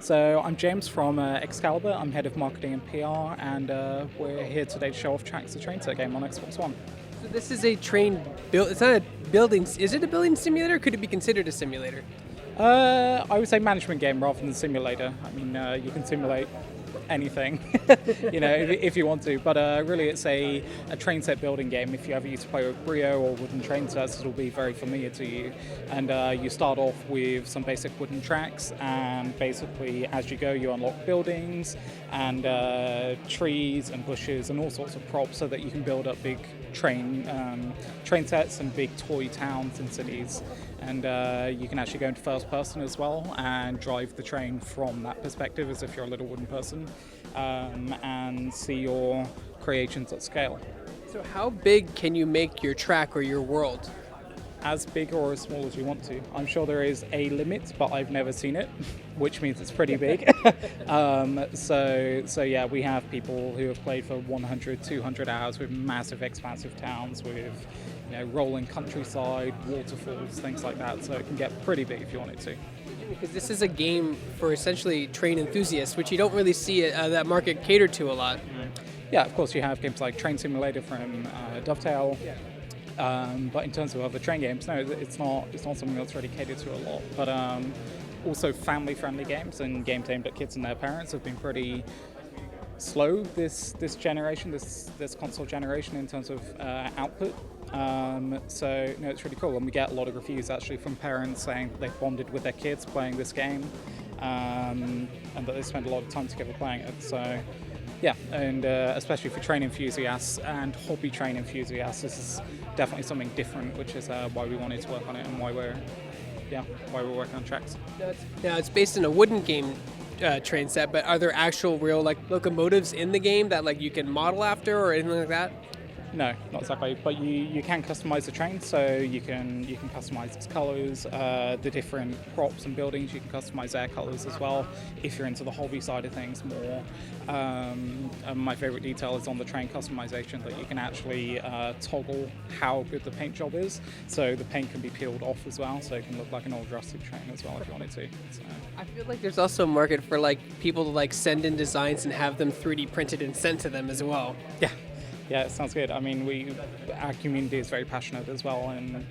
So I'm James from Excalibur. I'm head of marketing and PR, and we're here today to show off Tracks, the train set game on Xbox One. So this is a train build. It's not a building. Is it a building simulator? Or could it be considered a simulator? I would say management game rather than simulator. I mean, you can simulate anything, if you want to. But really, it's a train set building game. If you ever used to play with Brio or wooden train sets, it'll be very familiar to you. And you start off with some basic wooden tracks, and basically, as you go, you unlock buildings and trees and bushes and all sorts of props, so that you can build up big train sets and big toy towns and cities. And you can actually go into first person as well and drive the train from that perspective as if you're a little wooden person, and see your creations at scale. So how big can you make your track or your world? As big or as small as you want to. I'm sure there is a limit, but I've never seen it, which means it's pretty big. So yeah, we have people who have played for 100, 200 hours with massive expansive towns with rolling countryside, waterfalls, things like that. So it can get pretty big if you want it to. Because this is a game for essentially train enthusiasts, which you don't really see that market catered to a lot. Yeah, of course you have games like Train Simulator from Dovetail. Yeah. But in terms of other train games, no, it's not something that's really catered to a lot. But also family-friendly games and games aimed at kids and their parents have been pretty slow this generation, this console generation in terms of output. So it's really cool, and we get a lot of reviews actually from parents saying that they've bonded with their kids playing this game, and that they spend a lot of time together playing it. So yeah, and especially for train enthusiasts and hobby train enthusiasts, this is definitely something different, which is why we wanted to work on it and why we're working on Tracks. Now it's based in a wooden game train set, but are there actual real locomotives in the game that you can model after or anything like that? No, not exactly. But you can customize the train, so you can customize its colors, the different props and buildings. You can customize their colors as well. If you're into the hobby side of things more, and my favorite detail is on the train customization, that you can actually toggle how good the paint job is. So the paint can be peeled off as well, so it can look like an old rusted train as well if you wanted to. So. I feel like there's also a market for people to send in designs and have them 3D printed and sent to them as well. Yeah, it sounds good. I mean, our community is very passionate as well, and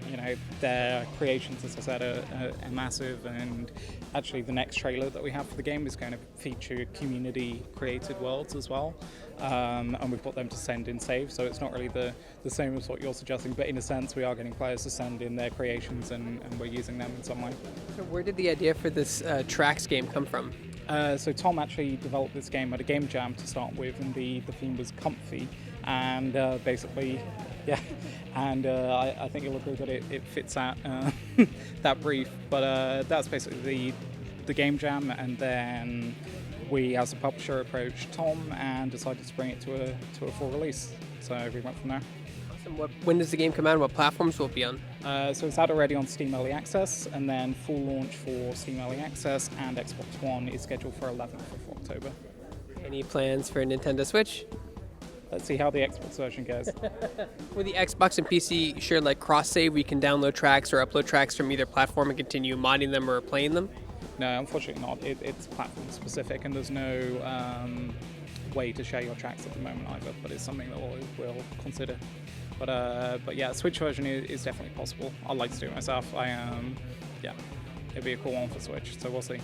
their creations, as I said, are massive. And actually, the next trailer that we have for the game is going to feature community-created worlds as well, and we've got them to send in saves. So it's not really the same as what you're suggesting, but in a sense, we are getting players to send in their creations, and we're using them in some way. So where did the idea for this Tracks game come from? So Tom actually developed this game at a game jam to start with, and the theme was comfy. And basically, yeah, and I think you'll agree that it fits that that brief. But that's basically the game jam, and then we, as a publisher, approached Tom and decided to bring it to a full release. So we went from there. Awesome. When does the game come out? And what platforms will it be on? So it's out already on Steam Early Access, and then full launch for Steam Early Access and Xbox One is scheduled for 11th of October. Any plans for Nintendo Switch? Let's see how the Xbox version goes. With the Xbox and PC shared cross-save, we can download tracks or upload tracks from either platform and continue modding them or playing them? No, unfortunately not. It's platform specific, and there's no way to share your tracks at the moment either, but it's something that we'll consider. But yeah, Switch version is definitely possible. I'd like to do it myself. Yeah, it'd be a cool one for Switch, so we'll see.